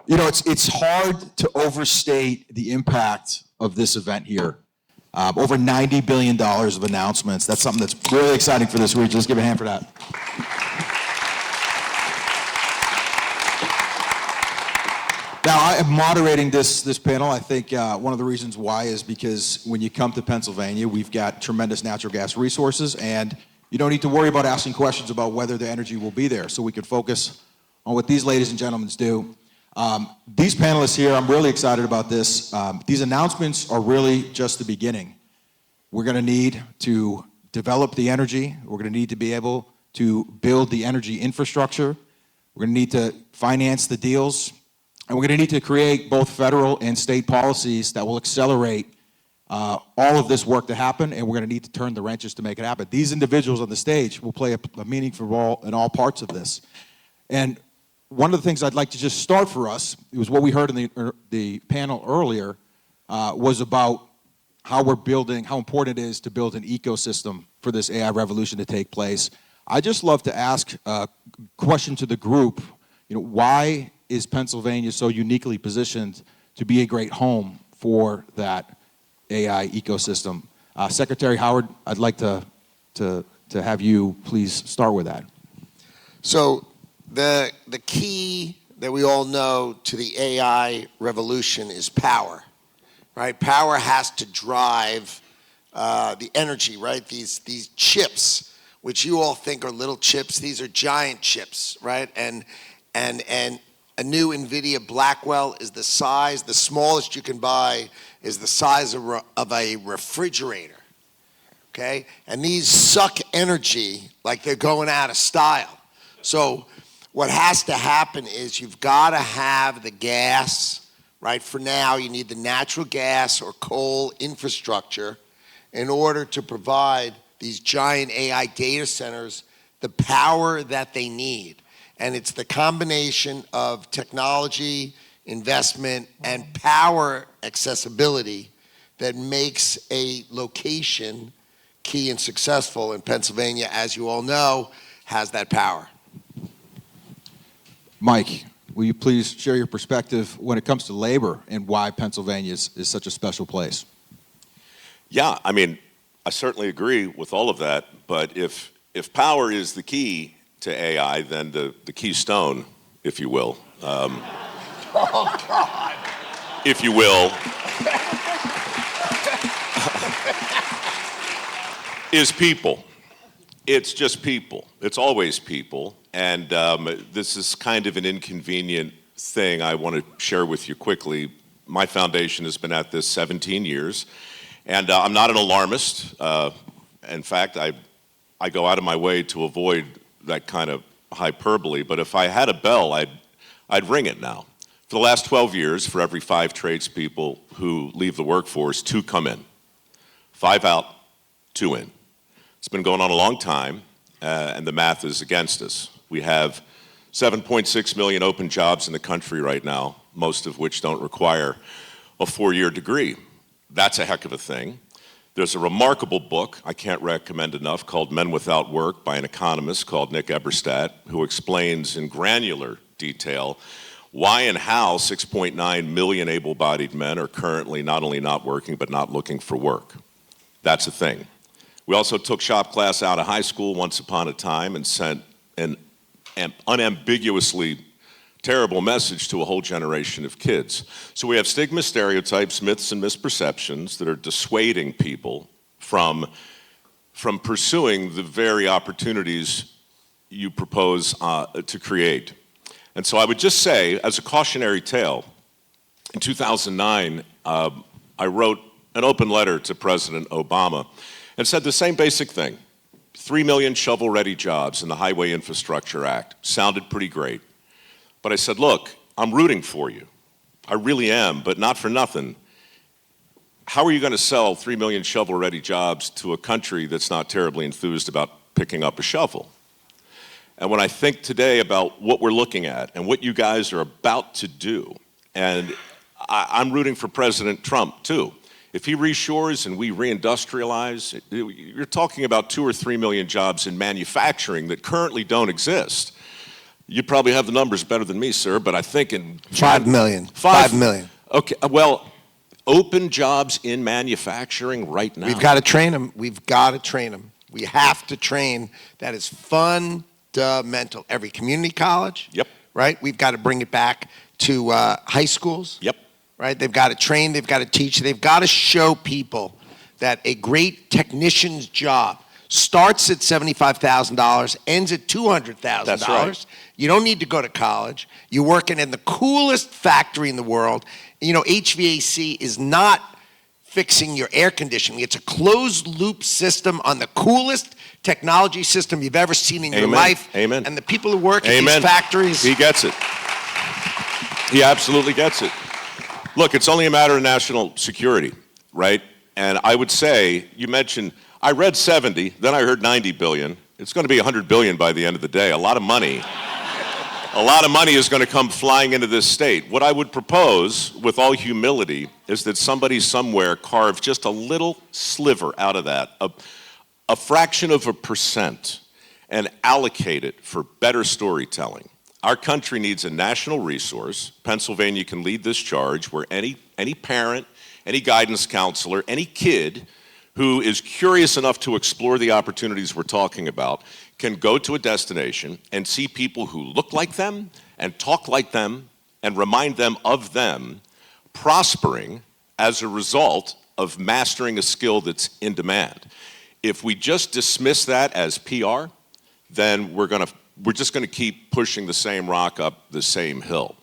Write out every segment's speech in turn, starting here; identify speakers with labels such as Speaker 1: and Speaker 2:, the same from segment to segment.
Speaker 1: You know, it's hard to overstate the impact of this event here. Over $90 billion of announcements. That's something that's really exciting for this region. Let's give a hand for that. Now, I am moderating this panel. I think one of the reasons why is because when you come to Pennsylvania, we've got tremendous natural gas resources, and you don't need to worry about asking questions about whether the energy will be there. So we can focus on what these ladies and gentlemen do. These panelists here, I'm really excited about this. These announcements are really just the beginning. We're going to need to develop the energy. We're going to need to be able to build the energy infrastructure. We're going to need to finance the deals. And we're going to need to create both federal and state policies that will accelerate all of this work to happen, and we're going to need to turn the wrenches to make it happen. These individuals on the stage will play a meaningful role in all parts of this. And one of the things I'd like to just start for us, it was what we heard in the panel earlier, was about how we're building, how important it is to build an ecosystem for this AI revolution to take place. I'd just love to ask a question to the group. You know, why is Pennsylvania so uniquely positioned to be a great home for that AI ecosystem? Secretary Howard, I'd like to have you please start with that.
Speaker 2: So the key that we all know to the AI revolution is power, right? Power has to drive the energy, right? These chips, which you all think are little chips, these are giant chips, right? And a new NVIDIA Blackwell is the smallest you can buy is the size of a refrigerator, okay? And these suck energy like they're going out of style. So what has to happen is you've got to have the gas, right? For now, you need the natural gas or coal infrastructure in order to provide these giant AI data centers the power that they need. And it's the combination of technology, investment, and power accessibility that makes a location key and successful. And Pennsylvania, as you all know, has that power.
Speaker 1: Mike, will you please share your perspective when it comes to labor and why Pennsylvania is such a special place?
Speaker 3: Yeah, I mean, I certainly agree with all of that, but if power is the key to AI, then the keystone, if you will,
Speaker 2: Oh, God.
Speaker 3: if you will, is people. It's just people. It's always people. And this is kind of an inconvenient thing I want to share with you quickly. My foundation has been at this 17 years, and I'm not an alarmist. In fact, I go out of my way to avoid that kind of hyperbole, but if I had a bell, I'd ring it now. For the last 12 years, for every 5 tradespeople who leave the workforce, 2 come in. 5 out, 2 in. It's been going on a long time, and the math is against us. We have 7.6 million open jobs in the country right now, most of which don't require a 4-year degree. That's a heck of a thing. There's a remarkable book I can't recommend enough called Men Without Work by an economist called Nick Eberstadt, who explains in granular detail why and how 6.9 million able-bodied men are currently not only not working, but not looking for work. That's a thing. We also took shop class out of high school once upon a time and sent an unambiguously terrible message to a whole generation of kids. So we have stigma, stereotypes, myths, and misperceptions that are dissuading people from pursuing the very opportunities you propose to create. And so I would just say, as a cautionary tale, in 2009, I wrote an open letter to President Obama and said the same basic thing. 3 million shovel-ready jobs in the Highway Infrastructure Act sounded pretty great. But I said, look, I'm rooting for you. I really am, but not for nothing. How are you going to sell 3 million shovel-ready jobs to a country that's not terribly enthused about picking up a shovel? And when I think today about what we're looking at and what you guys are about to do, and I'm rooting for President Trump too. If he reshores and we reindustrialize, you're talking about 2 or 3 million jobs in manufacturing that currently don't exist. You probably have the numbers better than me, sir, but I think in
Speaker 2: 5 million.
Speaker 3: 5
Speaker 2: million.
Speaker 3: Okay, well, open jobs in manufacturing right now.
Speaker 2: We've got to train them. We've got to train them. We have to train. That is fundamental. Every community college.
Speaker 3: Yep.
Speaker 2: Right? We've got to bring it back to high schools.
Speaker 3: Yep.
Speaker 2: Right? They've got to train. They've got to teach. They've got to show people that a great technician's job starts at $75,000, ends at $200,000.
Speaker 3: That's right.
Speaker 2: You don't need to go to college. You're working in the coolest factory in the world. You know, HVAC is not fixing your air conditioning. It's a closed loop system on the coolest technology system you've ever seen in your life.
Speaker 3: Amen.
Speaker 2: And the people who work in these factories.
Speaker 3: He gets it. He absolutely gets it. Look, it's only a matter of national security, right? And I would say, you mentioned, I read 70, then I heard 90 billion. It's going to be 100 billion by the end of the day. A lot of money. A lot of money is going to come flying into this state. What I would propose, with all humility, is that somebody somewhere carve just a little sliver out of that, a fraction of a percent, and allocate it for better storytelling. Our country needs a national resource. Pennsylvania can lead this charge where any parent, any guidance counselor, any kid who is curious enough to explore the opportunities we're talking about can go to a destination and see people who look like them and talk like them and remind them of them prospering as a result of mastering a skill that's in demand. If we just dismiss that as PR, then we're just going to keep pushing the same rock up the same hill.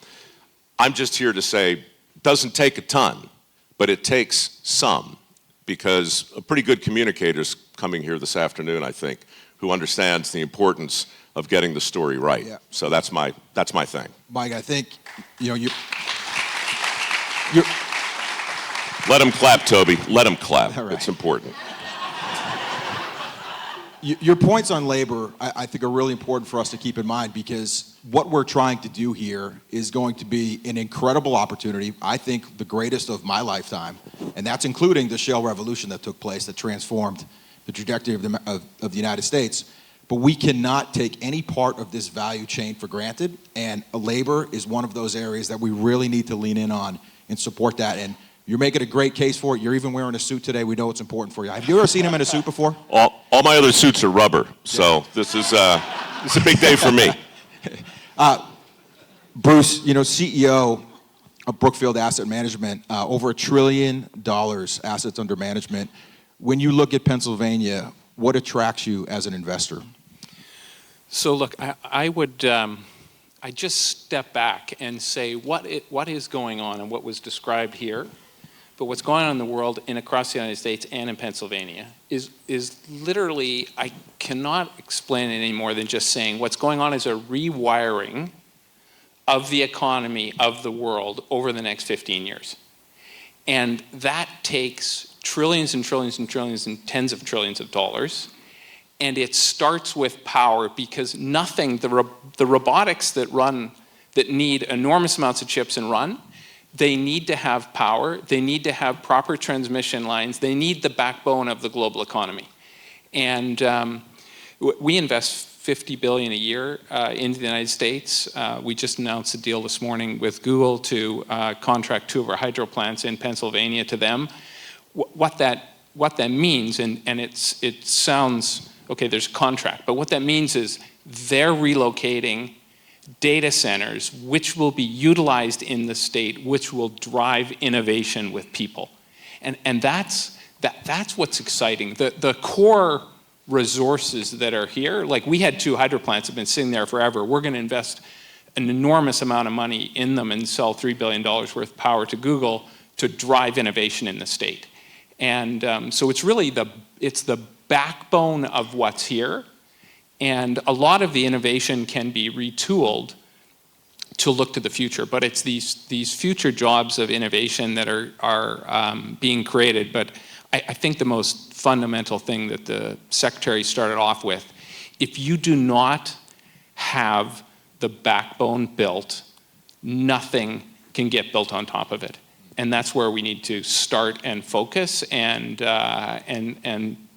Speaker 3: I'm just here to say, it doesn't take a ton, but it takes some. Because a pretty good communicator's coming here this afternoon, I think, who understands the importance of getting the story right.
Speaker 1: Yeah.
Speaker 3: So that's my thing.
Speaker 1: Mike, I think, you know, you're
Speaker 3: Let him clap, Toby. Let him clap.
Speaker 1: All right.
Speaker 3: It's important.
Speaker 1: Your points on labor, I think, are really important for us to keep in mind, because what we're trying to do here is going to be an incredible opportunity, I think the greatest of my lifetime, and that's including the shale revolution that took place that transformed the trajectory of the United States. But we cannot take any part of this value chain for granted, and labor is one of those areas that we really need to lean in on and support that. And you're making a great case for it. You're even wearing a suit today. We know it's important for you. Have you ever seen him in a suit before?
Speaker 3: All my other suits are rubber, so this is a big day for me.
Speaker 1: Bruce, you know, CEO of Brookfield Asset Management, over $1 trillion assets under management. When you look at Pennsylvania, what attracts you as an investor?
Speaker 4: So look, I just step back and say what is going on and what was described here, but what's going on in the world and across the United States and in Pennsylvania is literally, I cannot explain it any more than just saying what's going on is a rewiring of the economy of the world over the next 15 years. And that takes trillions and trillions and trillions and tens of trillions of dollars. And it starts with power, because nothing, the robotics that need enormous amounts of chips and run, they need to have power, they need to have proper transmission lines, they need the backbone of the global economy. And we invest $50 billion a year into the United States. We just announced a deal this morning with Google to contract 2 of our hydro plants in Pennsylvania to them. What that means, and it sounds, okay, there's a contract, but what that means is they're relocating data centers which will be utilized in the state, which will drive innovation with people. And that's what's exciting. The core resources that are here, like we had 2 hydro plants that have been sitting there forever. We're going to invest an enormous amount of money in them and sell $3 billion worth of power to Google to drive innovation in the state. And so it's really it's the backbone of what's here. And a lot of the innovation can be retooled to look to the future, but it's these future jobs of innovation that are being created. But I think the most fundamental thing that the Secretary started off with, if you do not have the backbone built, nothing can get built on top of it. And that's where we need to start and focus, and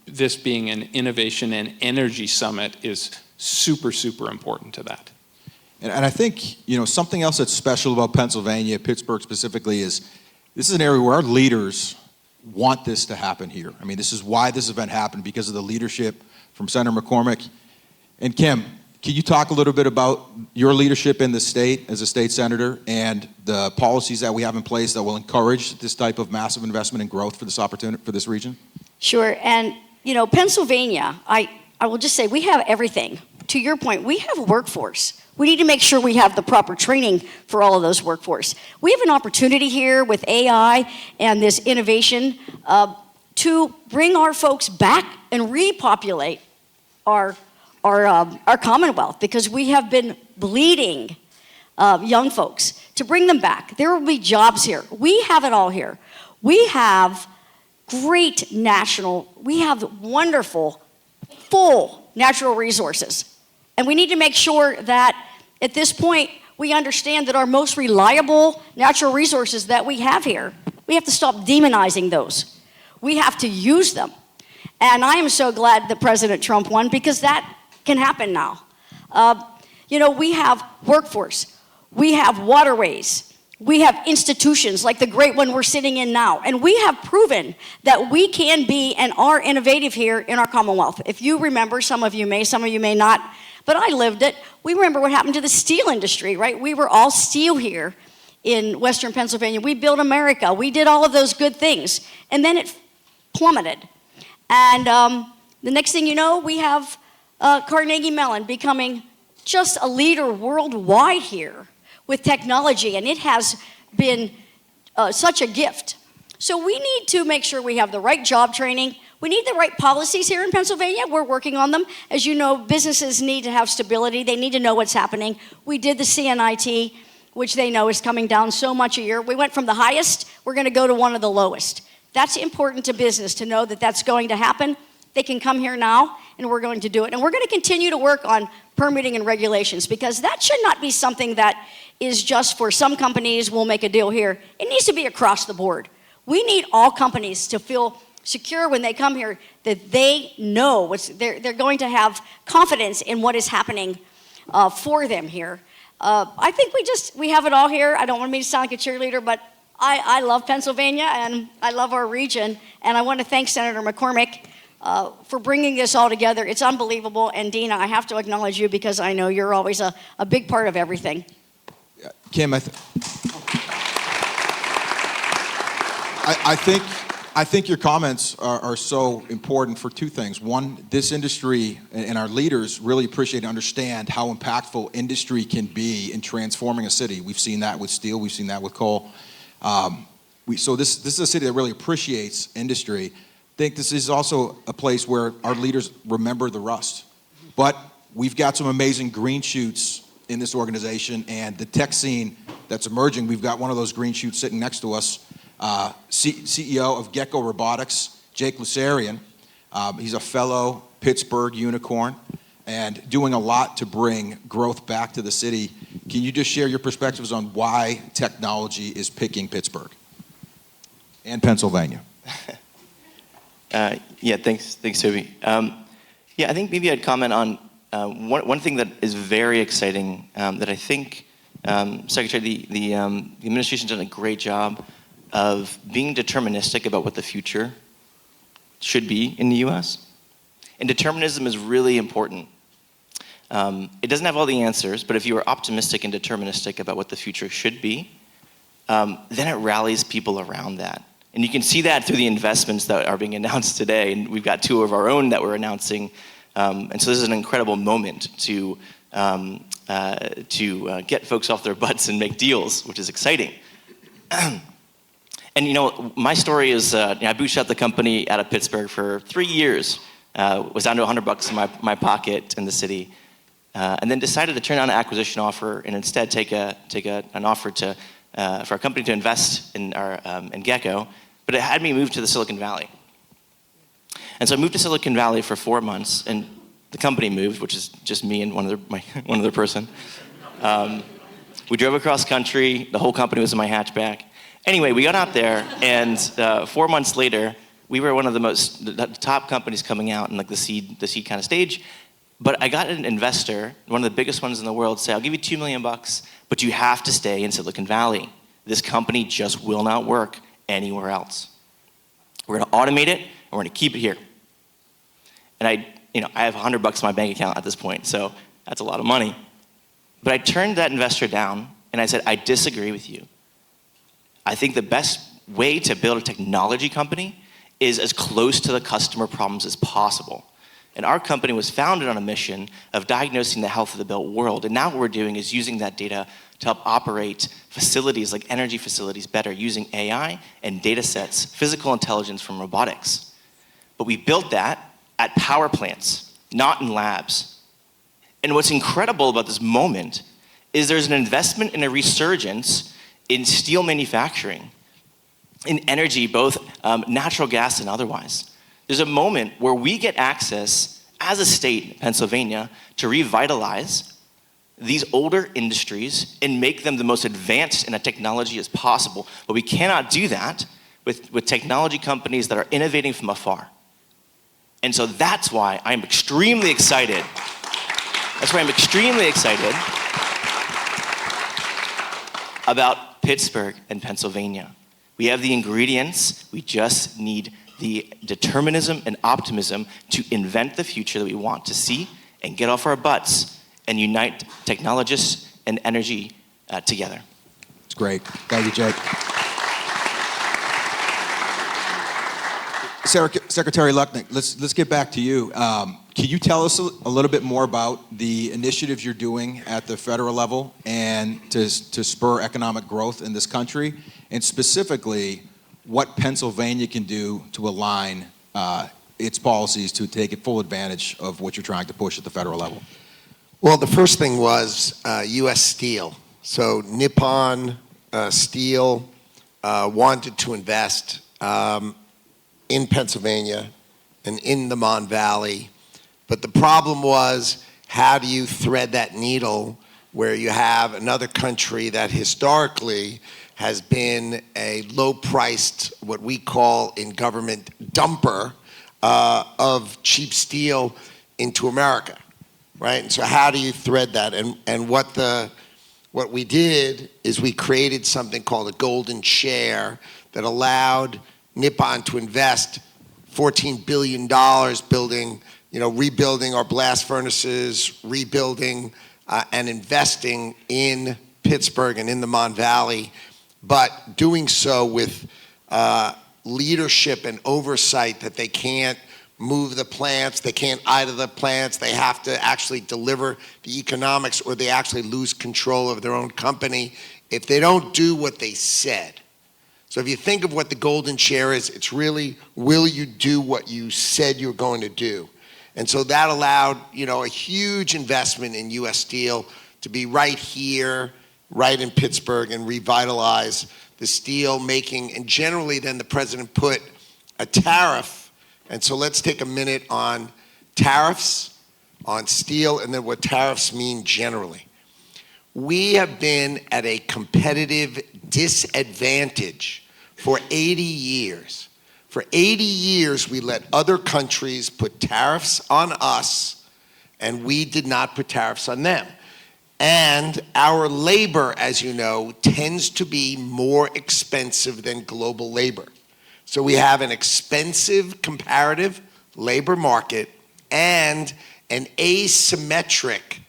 Speaker 4: this being an innovation and energy summit is super, super important to that.
Speaker 1: And I think, something else that's special about Pennsylvania, Pittsburgh specifically, is this is an area where our leaders want this to happen here. I mean, this is why this event happened, because of the leadership from Senator McCormick. And Kim, can you talk a little bit about your leadership in the state as a state senator and the policies that we have in place that will encourage this type of massive investment and growth for this opportunity, for this region?
Speaker 5: Sure, and Pennsylvania, I will just say we have everything. To your point, we have a workforce. We need to make sure we have the proper training for all of those workforce. We have an opportunity here with AI and this innovation to bring our folks back and repopulate our Commonwealth, because we have been bleeding young folks. To bring them back, there will be jobs here. We have it all here. We have great we have wonderful, full natural resources. And we need to make sure that at this point, we understand that our most reliable natural resources that we have here, we have to stop demonizing those. We have to use them. And I am so glad that President Trump won, because that can happen now. We have workforce, we have waterways, we have institutions like the great one we're sitting in now. And we have proven that we can be and are innovative here in our Commonwealth. If you remember, some of you may not, but I lived it. We remember what happened to the steel industry, right? We were all steel here in Western Pennsylvania. We built America. We did all of those good things. And then it plummeted. And the next thing you know, we have Carnegie Mellon becoming just a leader worldwide here with technology. And it has been such a gift. So we need to make sure we have the right job training. We need the right policies here in Pennsylvania. We're working on them. As you know, businesses need to have stability. They need to know what's happening. We did the CNIT, which they know is coming down so much a year. We went from the highest, we're going to go to one of the lowest. That's important to business to know that that's going to happen. They can come here now, and we're going to do it. And we're going to continue to work on permitting and regulations, because that should not be something that is just for some companies. We'll make a deal here. It needs to be across the board. We need all companies to feel secure when they come here, that they know they're going to have confidence in what is happening for them here. I think we have it all here. I don't want me to sound like a cheerleader, but I love Pennsylvania and I love our region. And I want to thank Senator McCormick for bringing this all together. It's unbelievable. And Dina, I have to acknowledge you, because I know you're always a big part of everything.
Speaker 1: Kim, I think your comments are so important for two things. One, this industry and our leaders really appreciate and understand how impactful industry can be in transforming a city. We've seen that with steel. We've seen that with coal. So this is a city that really appreciates industry. I think this is also a place where our leaders remember the rust. But we've got some amazing green shoots in this organization, and the tech scene that's emerging, we've got one of those green shoots sitting next to us. CEO of Gecko Robotics, Jake Lucerian. He's a fellow Pittsburgh unicorn and doing a lot to bring growth back to the city. Can you just share your perspectives on why technology is picking Pittsburgh and Pennsylvania?
Speaker 6: Thanks, Toby. I think maybe I'd comment on one thing that is very exciting that I think, Secretary, the administration's done a great job of being deterministic about what the future should be in the U.S. And determinism is really important. It doesn't have all the answers, but if you are optimistic and deterministic about what the future should be, then it rallies people around that. And you can see that through the investments that are being announced today. And we've got two of our own that we're announcing. And so this is an incredible moment to get folks off their butts and make deals, which is exciting. And my story is I bootstrapped the company out of Pittsburgh for 3 years. Was down to $100 in my pocket in the city, and then decided to turn down an acquisition offer and instead take an offer for a company to invest in Gecko. But it had me move to the Silicon Valley. And so I moved to Silicon Valley for 4 months, and the company moved, which is just me and one other person. We drove across country. The whole company was in my hatchback. Anyway, we got out there, and 4 months later, we were one of the top companies coming out in like the seed kind of stage. But I got an investor, one of the biggest ones in the world, say, I'll give you $2 million, but you have to stay in Silicon Valley. This company just will not work anywhere else. We're gonna automate it, and we're gonna keep it here. And I have $100 in my bank account at this point, so that's a lot of money. But I turned that investor down, and I said, I disagree with you. I think the best way to build a technology company is as close to the customer problems as possible. And our company was founded on a mission of diagnosing the health of the built world. And now what we're doing is using that data to help operate facilities like energy facilities better using AI and data sets, physical intelligence from robotics. But we built that at power plants, not in labs. And what's incredible about this moment is there's an investment and a resurgence in steel manufacturing, in energy, both natural gas and otherwise. There's a moment where we get access as a state, Pennsylvania, to revitalize these older industries and make them the most advanced in a technology as possible. But we cannot do that with technology companies that are innovating from afar. And so that's why I'm extremely excited. About Pittsburgh and Pennsylvania. We have the ingredients, we just need the determinism and optimism to invent the future that we want to see and get off our butts and unite technologists and energy together.
Speaker 1: It's great. Thank you, Jake. Secretary Lucknick, let's get back to you. Can you tell us a little bit more about the initiatives you're doing at the federal level and to spur economic growth in this country, and specifically what Pennsylvania can do to align its policies to take full advantage of what you're trying to push at the federal level?
Speaker 2: Well, the first thing was U.S. Steel. So Nippon Steel wanted to invest in Pennsylvania and in the Mon Valley. But the problem was, how do you thread that needle where you have another country that historically has been a low-priced, what we call in government, dumper of cheap steel into America, right? And so how do you thread that? And what we did is we created something called a golden share that allowed Nippon to invest $14 billion building, rebuilding our blast furnaces, rebuilding and investing in Pittsburgh and in the Mon Valley, but doing so with leadership and oversight that they can't move the plants, they can't idle the plants, they have to actually deliver the economics or they actually lose control of their own company if they don't do what they said. So if you think of what the golden share is, it's really, will you do what you said you're going to do? And so that allowed, a huge investment in U.S. Steel to be right here, right in Pittsburgh, and revitalize the steel making. And generally then the president put a tariff. And so let's take a minute on tariffs, on steel, and then what tariffs mean generally. We have been at a competitive disadvantage for 80 years. For 80 years, we let other countries put tariffs on us, and we did not put tariffs on them. And our labor, as you know, tends to be more expensive than global labor. So we have an expensive comparative labor market and an asymmetric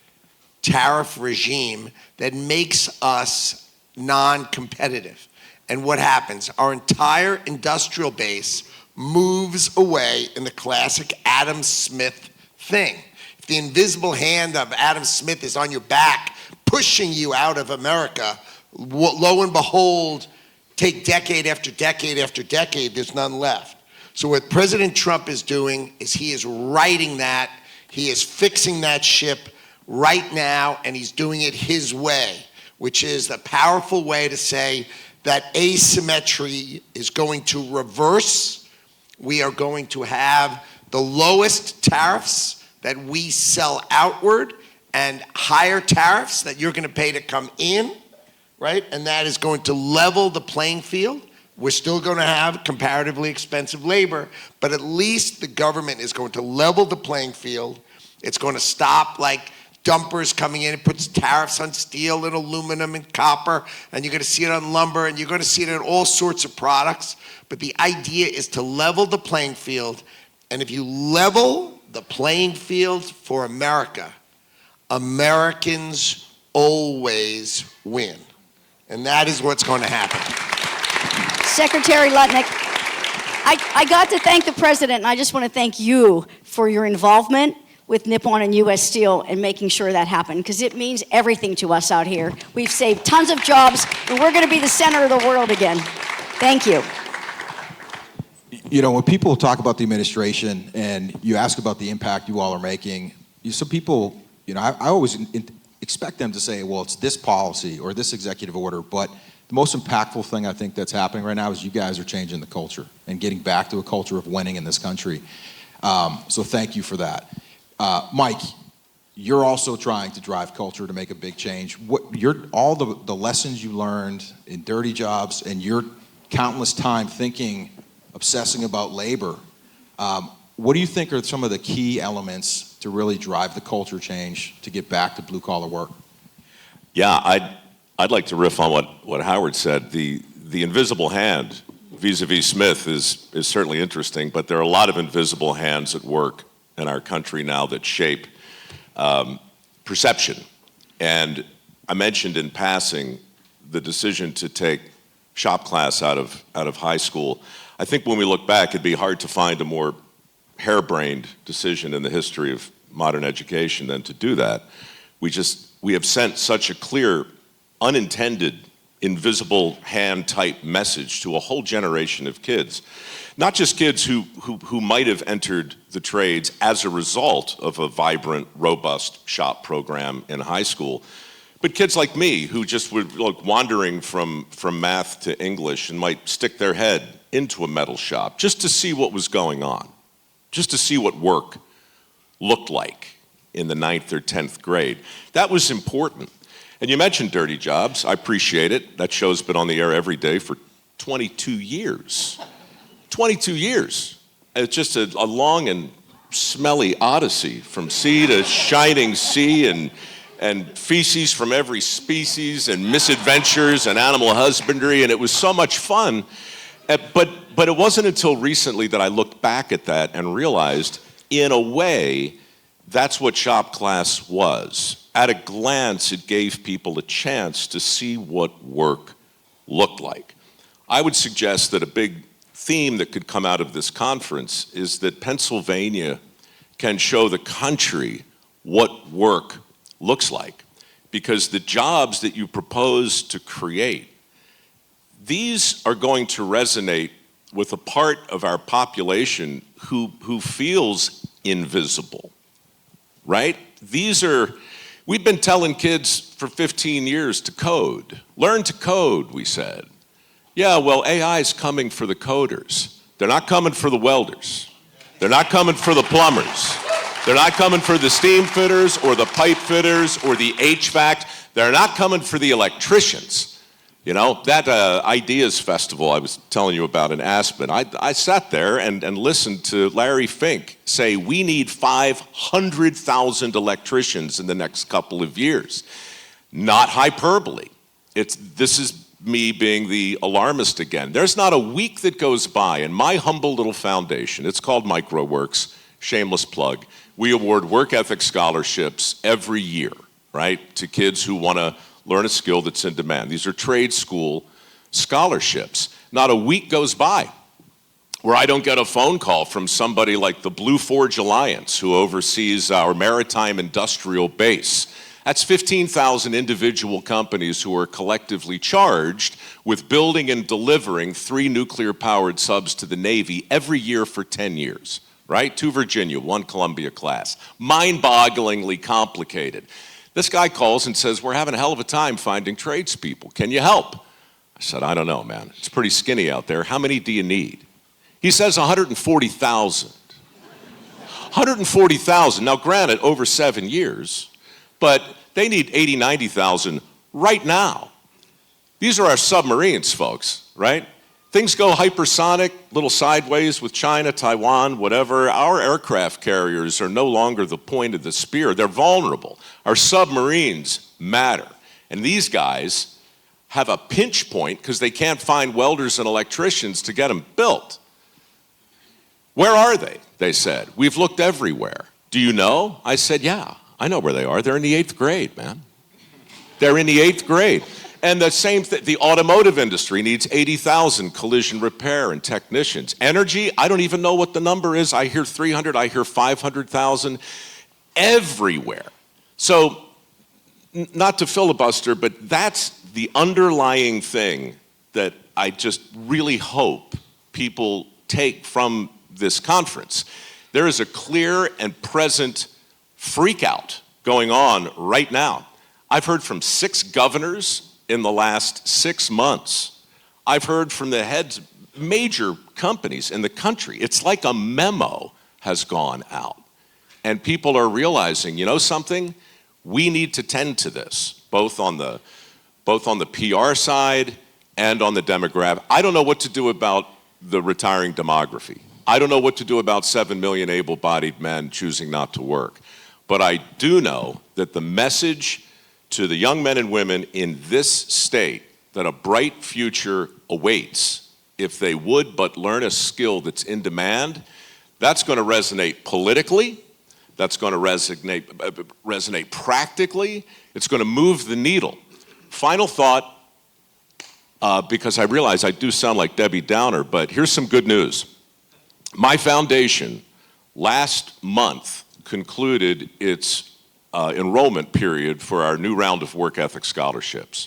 Speaker 2: tariff regime that makes us non-competitive. And what happens? Our entire industrial base moves away in the classic Adam Smith thing. If the invisible hand of Adam Smith is on your back, pushing you out of America, lo and behold, take decade after decade after decade, there's none left. So what President Trump is doing is he is righting that, he is fixing that ship right now, and he's doing it his way, which is the powerful way to say that asymmetry is going to reverse. We are going to have the lowest tariffs that we sell outward and higher tariffs that you're going to pay to come in, right? And that is going to level the playing field. We're still going to have comparatively expensive labor, but at least the government is going to level the playing field. It's going to stop like dumpers coming in. It puts tariffs on steel and aluminum and copper, and you're going to see it on lumber, and you're going to see it in all sorts of products. But the idea is to level the playing field, and if you level the playing field for America, Americans always win. And that is what's going to happen.
Speaker 5: Secretary Lutnick, I got to thank the president, and I just want to thank you for your involvement with Nippon and U.S. Steel and making sure that happened, because it means everything to us out here. We've saved tons of jobs, and we're going to be the center of the world again. Thank you.
Speaker 1: You know, when people talk about the administration and you ask about the impact you all are making, some people, you know, I always expect them to say, well, it's this policy or this executive order, but the most impactful thing I think that's happening right now is you guys are changing the culture and getting back to a culture of winning in this country. So thank you for that. Mike, you're also trying to drive culture to make a big change. All the lessons you learned in dirty jobs and your countless time thinking, obsessing about labor, what do you think are some of the key elements to really drive the culture change to get back to blue-collar work?
Speaker 3: Yeah, I'd like to riff on what Howard said. The invisible hand vis-a-vis Smith is certainly interesting, but there are a lot of invisible hands at work in our country now that shape perception. And I mentioned in passing the decision to take shop class out of high school. I think when we look back, it'd be hard to find a more harebrained decision in the history of modern education than to do that. We have sent such a clear, unintended, invisible hand type message to a whole generation of kids. Not just kids who might have entered the trades as a result of a vibrant, robust shop program in high school, but kids like me who just were like wandering from math to English and might stick their head into a metal shop just to see what was going on, just to see what work looked like in the 9th or 10th grade. That was important. And you mentioned dirty jobs. I appreciate it. That show's been on the air every day for 22 years. 22 years. It's just a long and smelly odyssey from sea to shining sea and feces from every species and misadventures and animal husbandry, and it was so much fun. But it wasn't until recently that I looked back at that and realized, in a way, that's what shop class was. At a glance, it gave people a chance to see what work looked like. I would suggest that a big theme that could come out of this conference is that Pennsylvania can show the country what work looks like, because the jobs that you propose to create, these are going to resonate with a part of our population who feels invisible, right? We've been telling kids for 15 years to code. Learn to code, we said. Yeah, well, AI is coming for the coders. They're not coming for the welders. They're not coming for the plumbers. They're not coming for the steam fitters or the pipe fitters or the HVAC. They're not coming for the electricians. You know, that Ideas Festival I was telling you about in Aspen, I sat there and listened to Larry Fink say, we need 500,000 electricians in the next couple of years. Not hyperbole. This is me being the alarmist again. There's not a week that goes by in my humble little foundation, it's called MicroWorks, shameless plug. We award work ethic scholarships every year, right, to kids who want to learn a skill that's in demand. These are trade school scholarships. Not a week goes by where I don't get a phone call from somebody like the Blue Forge Alliance, who oversees our maritime industrial base. That's 15,000 individual companies who are collectively charged with building and delivering 3 nuclear-powered subs to the Navy every year for 10 years, right? 2 Virginia, 1 Columbia class. Mind-bogglingly complicated. This guy calls and says, we're having a hell of a time finding tradespeople. Can you help? I said, I don't know, man. It's pretty skinny out there. How many do you need? He says 140,000. 140,000. Now, granted, over 7 years, but they need 80, 90,000 right now. These are our submarines, folks, right? things go hypersonic, little sideways with China, Taiwan, whatever. Our aircraft carriers are no longer the point of the spear. They're vulnerable. Our submarines matter. And these guys have a pinch point because they can't find welders and electricians to get them built. Where are they? They said. We've looked everywhere. Do you know? I said, yeah, I know where they are. They're in the 8th grade, man. They're in the 8th grade. And the same thing, the automotive industry needs 80,000 collision repair and technicians. Energy, I don't even know what the number is. I hear 300, I hear 500,000 everywhere. So, not to filibuster, but that's the underlying thing that I just really hope people take from this conference. There is a clear and present freakout going on right now. I've heard from 6 governors in the last 6 months. I've heard from the heads of major companies in the country. It's like a memo has gone out. And people are realizing, you know something? We need to tend to this, both on the PR side and on the demographic. I don't know what to do about the retiring demography. I don't know what to do about 7 million able-bodied men choosing not to work. But I do know that the message to the young men and women in this state that a bright future awaits if they would but learn a skill that's in demand, that's going to resonate politically, that's going to resonate practically, it's going to move the needle. Final thought, because I realize I do sound like Debbie Downer, but here's some good news. My foundation last month concluded its enrollment period for our new round of work ethic scholarships.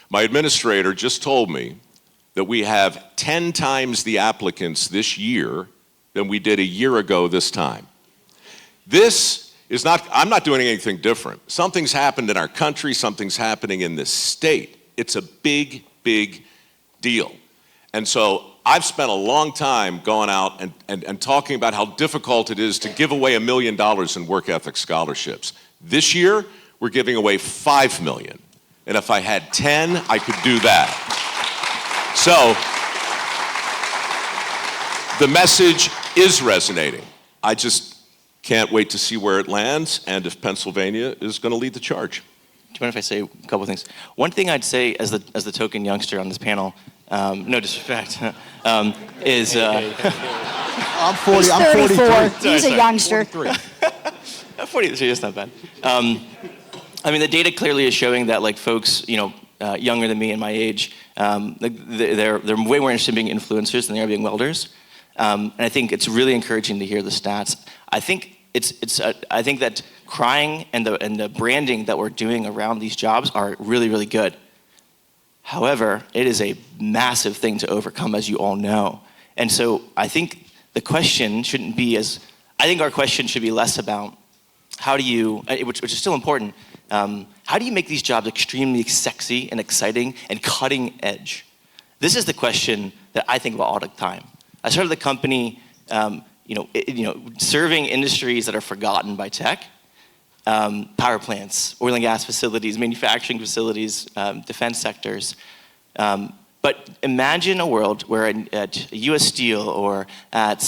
Speaker 3: My administrator just told me that we have 10 times the applicants this year than we did a year ago this time. This is not, I'm not doing anything different. Something's happened in our country, something's happening in this state. It's a big, big deal. And so I've spent a long time going out and talking about how difficult it is to give away $1 million in work ethic scholarships. This year, we're giving away $5 million. And if I had 10, I could do that. So, the message is resonating. I just can't wait to see where it lands and if Pennsylvania is going to lead the charge.
Speaker 6: Do you mind if I say a couple of things? One thing I'd say as the token youngster on this panel, no disrespect, is...
Speaker 1: I'm 40.
Speaker 5: He's
Speaker 1: I'm
Speaker 5: 34.
Speaker 1: 43.
Speaker 5: He's a youngster.
Speaker 6: 43 is not bad. I mean, the data clearly is showing that, like, folks, younger than me and my age, they're way more interested in being influencers than they are being welders. And I think it's really encouraging to hear the stats. I think I think that crying and the branding that we're doing around these jobs are really, really good. However, it is a massive thing to overcome, as you all know. And so I think the question shouldn't be I think our question should be less about how do you, which is still important, how do you make these jobs extremely sexy and exciting and cutting edge? This is the question that I think about all the time. I started the company, serving industries that are forgotten by tech, power plants, oil and gas facilities, manufacturing facilities, defense sectors. But imagine a world where at U.S. Steel or at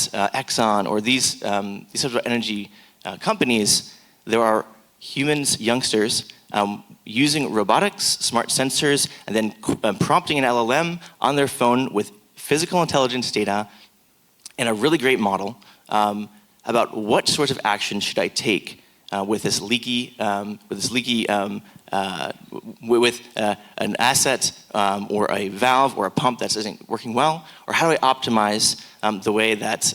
Speaker 6: Exxon or these sorts of energy companies, there are humans, youngsters, using robotics, smart sensors, and then prompting an LLM on their phone with physical intelligence data and a really great model about what sorts of action should I take with this leaky, with an asset or a valve or a pump that isn't working well, or how do I optimize the way that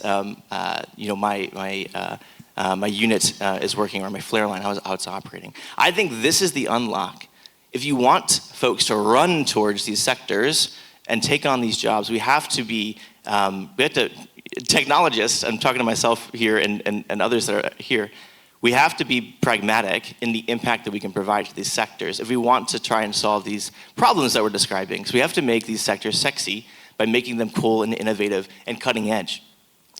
Speaker 6: my unit is working, or my flare line, how it's operating. I think this is the unlock. If you want folks to run towards these sectors and take on these jobs, we have to be, technologists, I'm talking to myself here and others that are here, we have to be pragmatic in the impact that we can provide to these sectors if we want to try and solve these problems that we're describing. So we have to make these sectors sexy by making them cool and innovative and cutting edge.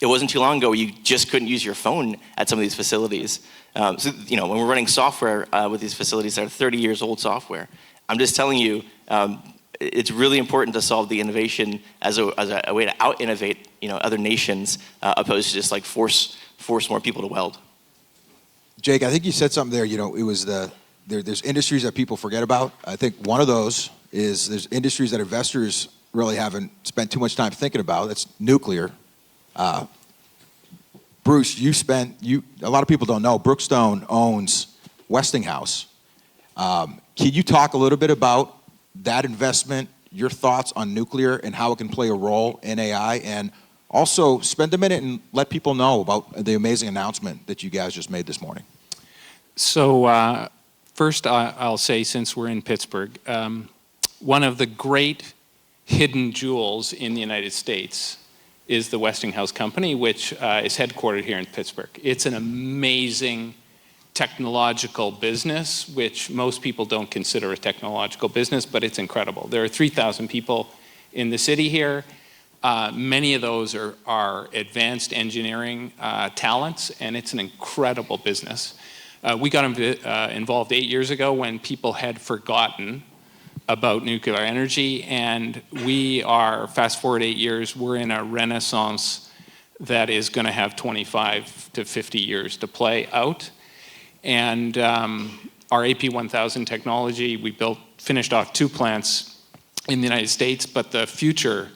Speaker 6: It wasn't too long ago where you just couldn't use your phone at some of these facilities. When we're running software with these facilities that are 30 years old software, I'm just telling you, it's really important to solve the innovation as a way to out-innovate, other nations, opposed to just like force more people to weld.
Speaker 1: Jake, I think you said something there. It was there's industries that people forget about. I think one of those is there's industries that investors really haven't spent too much time thinking about. That's nuclear. Bruce, a lot of people don't know, Brookstone owns Westinghouse. Can you talk a little bit about that investment, your thoughts on nuclear and how it can play a role in AI, and also spend a minute and let people know about the amazing announcement that you guys just made this morning?
Speaker 4: So first, I'll say, since we're in Pittsburgh, one of the great hidden jewels in the United States is the Westinghouse Company, which is headquartered here in Pittsburgh. It's an amazing technological business, which most people don't consider a technological business, but it's incredible. There are 3,000 people in the city here. Many of those are advanced engineering talents, and it's an incredible business. We got involved 8 years ago when people had forgotten about nuclear energy, and we are, fast forward 8 years, we're in a renaissance that is going to have 25 to 50 years to play out. And our AP1000 technology, we finished off 2 plants in the United States, but the future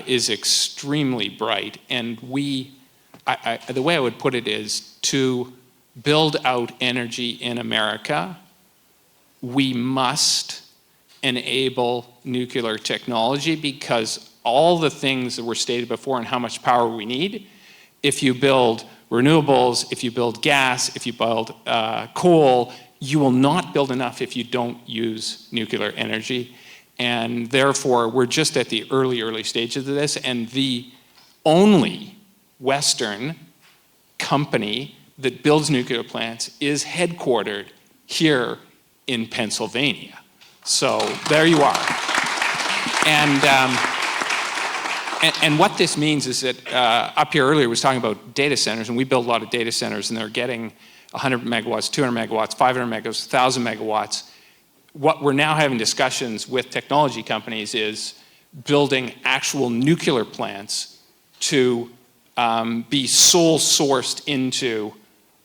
Speaker 4: is extremely bright. And the way I would put it is, to build out energy in America, we must enable nuclear technology, because all the things that were stated before and how much power we need, if you build renewables, if you build gas, if you build coal, you will not build enough if you don't use nuclear energy. And therefore, we're just at the early stages of this, and the only Western company that builds nuclear plants is headquartered here in Pennsylvania. So there you are. And what this means is that up here earlier was talking about data centers, and we build a lot of data centers, and they're getting 100 megawatts, 200 megawatts, 500 megawatts, 1,000 megawatts. What we're now having discussions with technology companies is building actual nuclear plants to be sole sourced into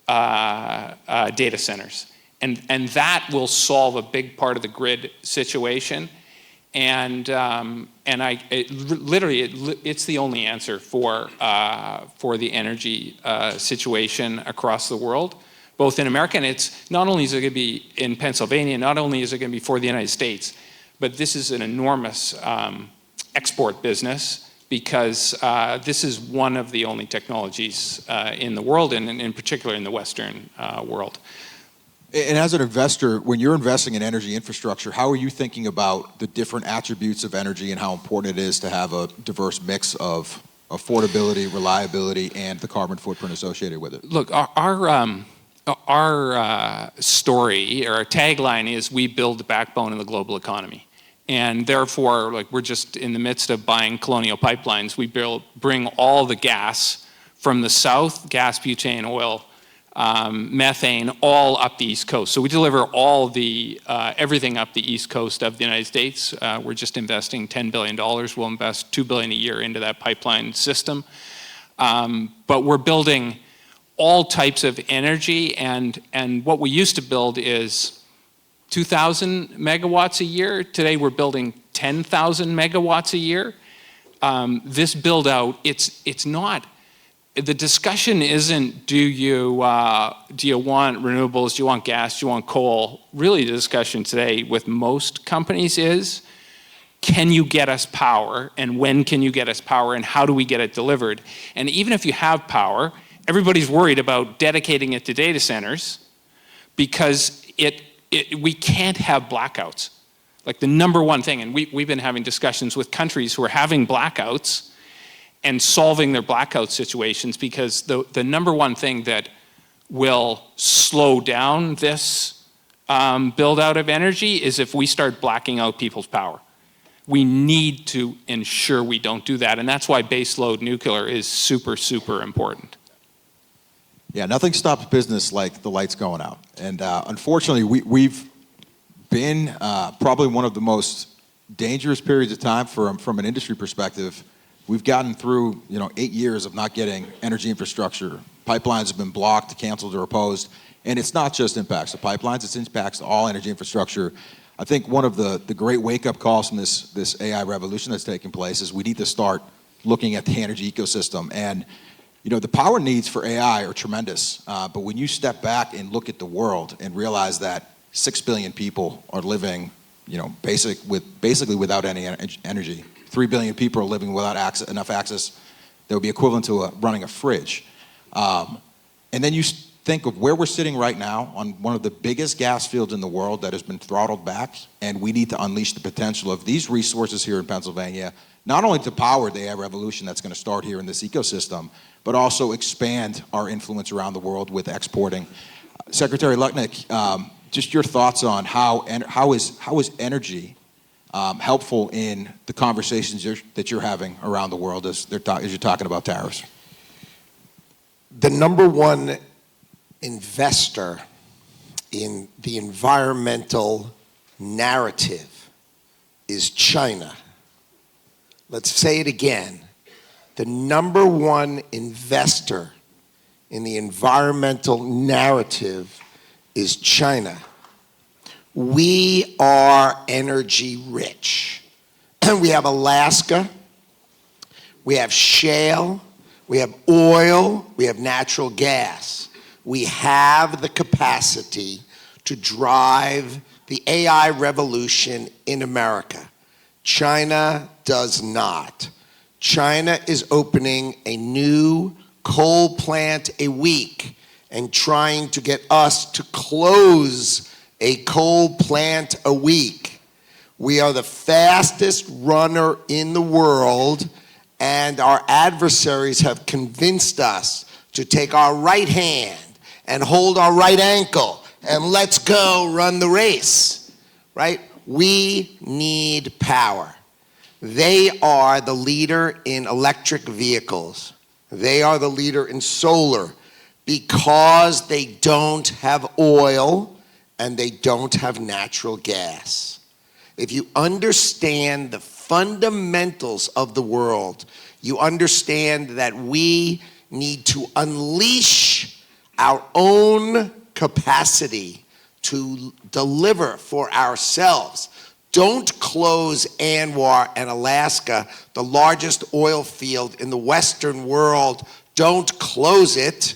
Speaker 4: data centers. And that will solve a big part of the grid situation. And it's the only answer for the energy situation across the world, both in America, and it's not only is it going to be in Pennsylvania, not only is it going to be for the United States, but this is an enormous export business, because this is one of the only technologies in the world, and in particular in the Western world.
Speaker 1: And as an investor, when you're investing in energy infrastructure, how are you thinking about the different attributes of energy and how important it is to have a diverse mix of affordability, reliability, and the carbon footprint associated with it?
Speaker 4: Look, our story, or our tagline is, we build the backbone of the global economy. And therefore, like, we're just in the midst of buying Colonial Pipelines. We bring all the gas from the south, gas, butane, oil, methane, all up the East Coast. So we deliver all the everything up the East Coast of the United States. We're just investing $10 billion. We'll invest $2 billion a year into that pipeline system. But we're building all types of energy, and what we used to build is 2,000 megawatts a year. Today we're building 10,000 megawatts a year. This build out, it's not. The discussion isn't, do you want renewables, do you want gas, do you want coal? Really, the discussion today with most companies is, can you get us power, and when can you get us power, and how do we get it delivered? And even if you have power, everybody's worried about dedicating it to data centers, because we can't have blackouts. Like, the number one thing, and we've been having discussions with countries who are having blackouts and solving their blackout situations, because the number one thing that will slow down this build out of energy is if we start blacking out people's power. We need to ensure we don't do that, and that's why baseload nuclear is super, super important.
Speaker 1: Yeah, nothing stops business like the lights going out. And unfortunately, we've been probably one of the most dangerous periods of time from an industry perspective. We've gotten through 8 years of not getting energy infrastructure. Pipelines have been blocked, canceled, or opposed. And it's not just impacts to pipelines, it's impacts to all energy infrastructure. I think one of the great wake-up calls from this AI revolution that's taking place is we need to start looking at the energy ecosystem. And the power needs for AI are tremendous. But when you step back and look at the world and realize that 6 billion people are living basically without any energy. 3 billion people are living without enough access that would be equivalent to running a fridge. And then you think of where we're sitting right now on one of the biggest gas fields in the world that has been throttled back, and we need to unleash the potential of these resources here in Pennsylvania, not only to power the AI revolution that's going to start here in this ecosystem, but also expand our influence around the world with exporting. Secretary Lutnick, just your thoughts on how is energy helpful in the conversations that you're having around the world as you're talking about tariffs?
Speaker 2: The number one investor in the environmental narrative is China. Let's say it again. The number one investor in the environmental narrative is China. We are energy rich. We have Alaska, we have shale, we have oil, we have natural gas. We have the capacity to drive the AI revolution in America. China does not. China is opening a new coal plant a week and trying to get us to close a coal plant a week. We are the fastest runner in the world, and our adversaries have convinced us to take our right hand and hold our right ankle and let's go run the race, right? We need power. They are the leader in electric vehicles. They are the leader in solar because they don't have oil and they don't have natural gas. If you understand the fundamentals of the world, you understand that we need to unleash our own capacity to deliver for ourselves. Don't close Anwar and Alaska, the largest oil field in the Western world. Don't close it.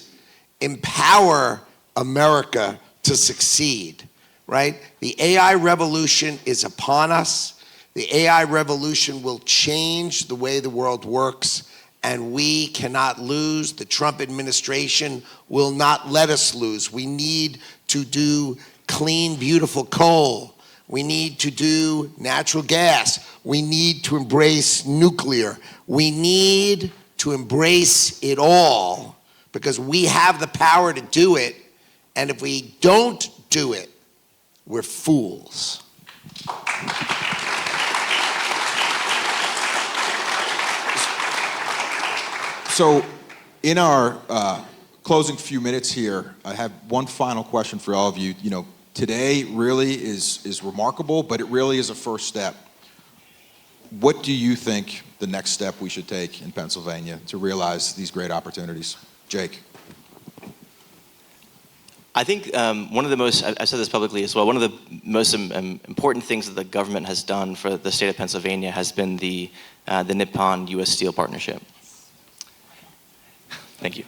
Speaker 2: Empower America to succeed, right? The AI revolution is upon us. The AI revolution will change the way the world works, and we cannot lose. The Trump administration will not let us lose. We need to do clean, beautiful coal. We need to do natural gas. We need to embrace nuclear. We need to embrace it all because we have the power to do it, and if we don't do it, we're fools.
Speaker 1: So in our closing few minutes here, I have one final question for all of you. Today really is remarkable, but it really is a first step. What do you think the next step we should take in Pennsylvania to realize these great opportunities? Jake.
Speaker 6: I think one of the most, I've said this publicly as well, one of the most important things that the government has done for the state of Pennsylvania has been the Nippon-U.S. Steel partnership. Thank you.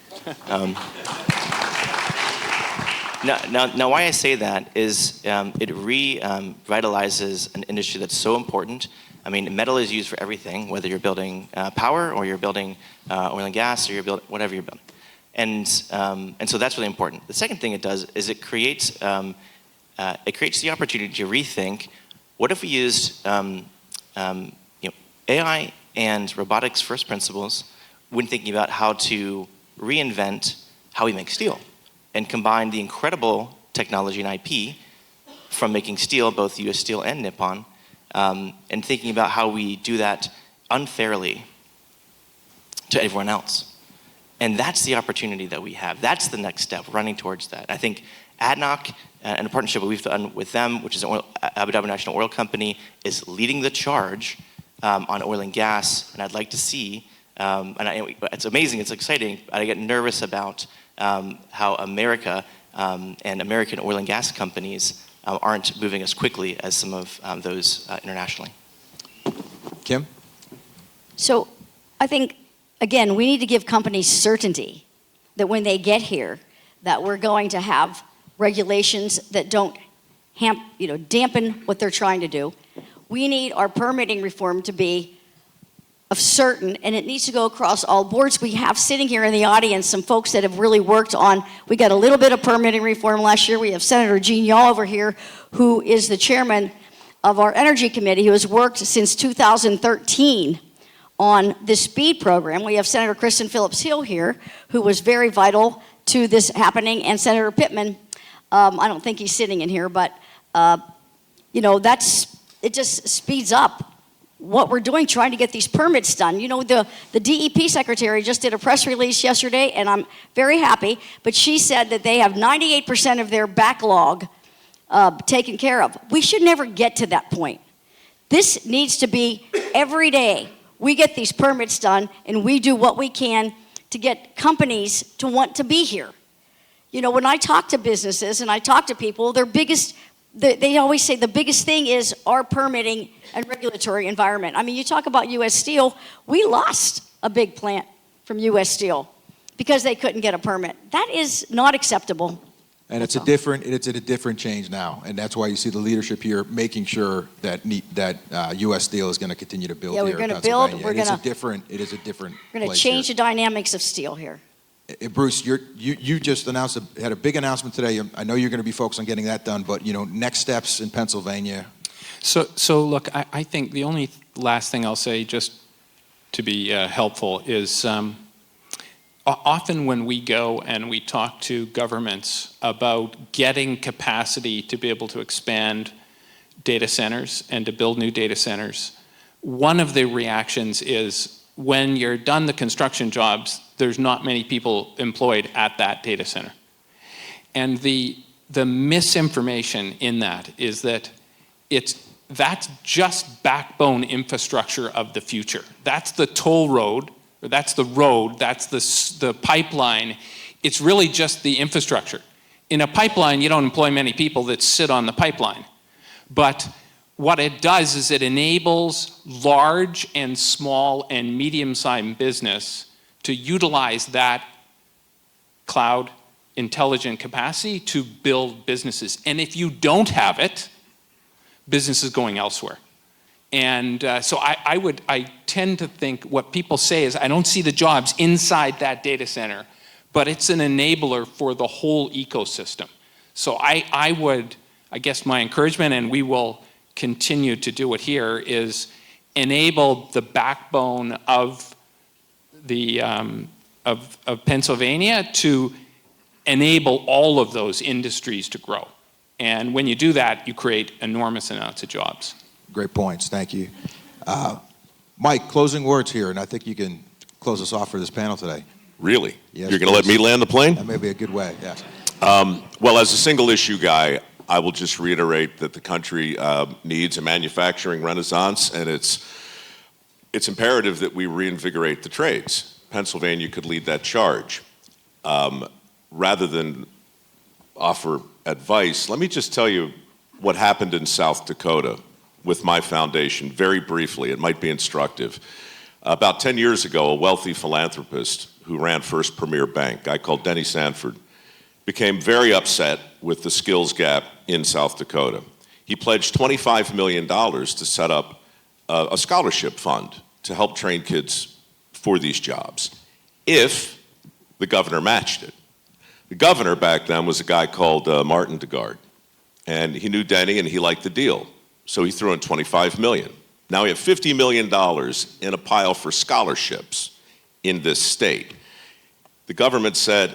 Speaker 6: Now, why I say that is it revitalizes an industry that's so important. I mean, metal is used for everything, whether you're building power or you're building oil and gas or you're building whatever you're building. And so that's really important. The second thing it does is it creates the opportunity to rethink what if we used AI and robotics first principles when thinking about how to reinvent how we make steel and combine the incredible technology and IP from making steel, both U.S. Steel and Nippon, and thinking about how we do that unfairly to everyone else. And that's the opportunity that we have. That's the next step, running towards that. I think ADNOC and a partnership that we've done with them, which is Abu Dhabi National Oil Company, is leading the charge on oil and gas. And I'd like to see, it's amazing, it's exciting, but I get nervous about how America and American oil and gas companies aren't moving as quickly as some of those internationally.
Speaker 1: Kim?
Speaker 5: So I think, again, we need to give companies certainty that when they get here, that we're going to have regulations that don't dampen what they're trying to do. We need our permitting reform to be of certain, and it needs to go across all boards. We have sitting here in the audience some folks that have really worked on, we got a little bit of permitting reform last year. We have Senator Jean Yaw over here, who is the chairman of our Energy Committee, who has worked since 2013 on the SPEED program. We have Senator Kristen Phillips-Hill here, who was very vital to this happening, and Senator Pittman. I don't think he's sitting in here, but it just speeds up what we're doing, trying to get these permits done. The DEP secretary just did a press release yesterday, and I'm very happy, but she said that they have 98% of their backlog taken care of. We should never get to that point. This needs to be every day. We get these permits done, and we do what we can to get companies to want to be here. When I talk to businesses and I talk to people, they always say the biggest thing is our permitting and regulatory environment. I mean, you talk about U.S. Steel, we lost a big plant from U.S. Steel because they couldn't get a permit. That is not acceptable.
Speaker 1: And it's a different change now, and that's why you see the leadership here making sure that U.S. Steel is going to continue to build here in Pennsylvania. It is a different
Speaker 5: We're going to
Speaker 1: place
Speaker 5: change
Speaker 1: here.
Speaker 5: the dynamics of steel here.
Speaker 1: Bruce, you just had a big announcement today. I know you're going to be focused on getting that done, but next steps in Pennsylvania.
Speaker 4: So look, I think the only last thing I'll say, just to be helpful, is often when we go and we talk to governments about getting capacity to be able to expand data centers and to build new data centers, one of the reactions is when you're done the construction jobs, there's not many people employed at that data center. And the misinformation in that is that that's just backbone infrastructure of the future. That's the toll road, or that's the road, that's the pipeline. It's really just the infrastructure. In a pipeline, you don't employ many people that sit on the pipeline. But what it does is it enables large and small and medium-sized business to utilize that cloud intelligent capacity to build businesses. And if you don't have it, business is going elsewhere. And so I tend to think what people say is I don't see the jobs inside that data center, but it's an enabler for the whole ecosystem. So I guess my encouragement, and we will continue to do it here, is enable the backbone of Pennsylvania to enable all of those industries to grow. And when you do that, you create enormous amounts of jobs.
Speaker 1: Great points. Thank you. Mike, closing words here, and I think you can close us off for this panel today.
Speaker 3: Really?
Speaker 1: Yes,
Speaker 3: You're going to let me land the plane?
Speaker 1: That may be a good way, yes.
Speaker 3: Well, as a single issue guy, I will just reiterate that the country needs a manufacturing renaissance, and it's imperative that we reinvigorate the trades. Pennsylvania could lead that charge. Rather than offer advice, let me just tell you what happened in South Dakota with my foundation, very briefly. It might be instructive. About 10 years ago, a wealthy philanthropist who ran First Premier Bank, a guy called Denny Sanford, became very upset with the skills gap in South Dakota. He pledged $25 million to set up a scholarship fund to help train kids for these jobs, if the governor matched it. The governor back then was a guy called Martin DeGard, and he knew Denny and he liked the deal, so he threw in $25 million. Now we have $50 million in a pile for scholarships in this state. The governor said,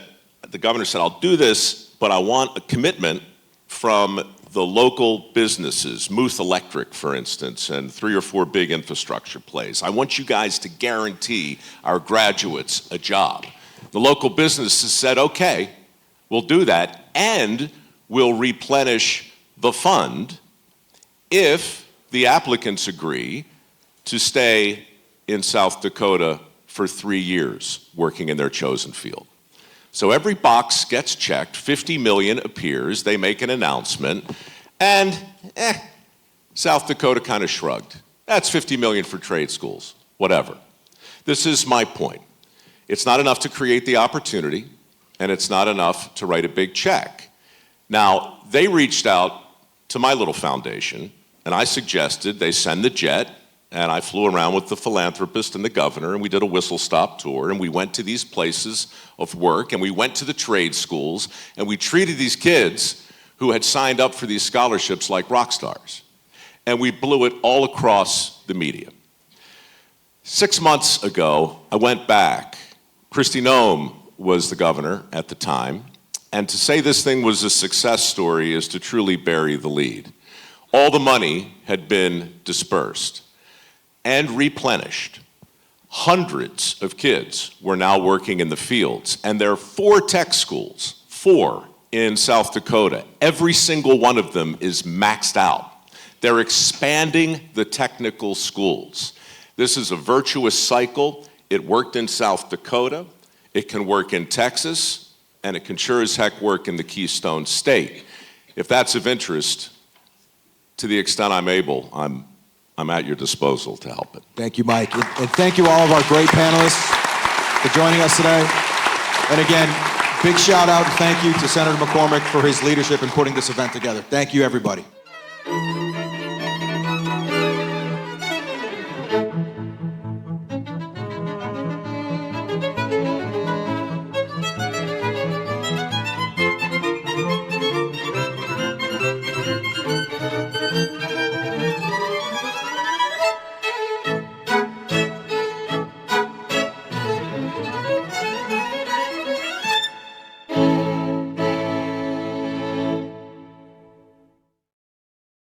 Speaker 3: I'll do this, but I want a commitment from the local businesses, Muth Electric, for instance, and 3 or 4 big infrastructure plays. I want you guys to guarantee our graduates a job. The local businesses said, okay, we'll do that, and will replenish the fund if the applicants agree to stay in South Dakota for 3 years working in their chosen field. So every box gets checked, 50 million appears, they make an announcement, and South Dakota kind of shrugged. That's 50 million for trade schools, whatever. This is my point. It's not enough to create the opportunity, and it's not enough to write a big check. Now, they reached out to my little foundation, and I suggested they send the jet, and I flew around with the philanthropist and the governor, and we did a whistle-stop tour, and we went to these places of work, and we went to the trade schools, and we treated these kids who had signed up for these scholarships like rock stars. And we blew it all across the media. 6 months ago, I went back. Kristi Noem was the governor at the time, and to say this thing was a success story is to truly bury the lead. All the money had been dispersed and replenished. Hundreds of kids were now working in the fields, and there are 4 tech schools, 4 in South Dakota. Every single one of them is maxed out. They're expanding the technical schools. This is a virtuous cycle. It worked in South Dakota, it can work in Texas, and it can sure as heck work in the Keystone State. If that's of interest, to the extent I'm able, I'm at your disposal to help it.
Speaker 1: Thank you, Mike. And thank you all of our great panelists for joining us today. And again, big shout out and thank you to Senator McCormick for his leadership in putting this event together. Thank you, everybody.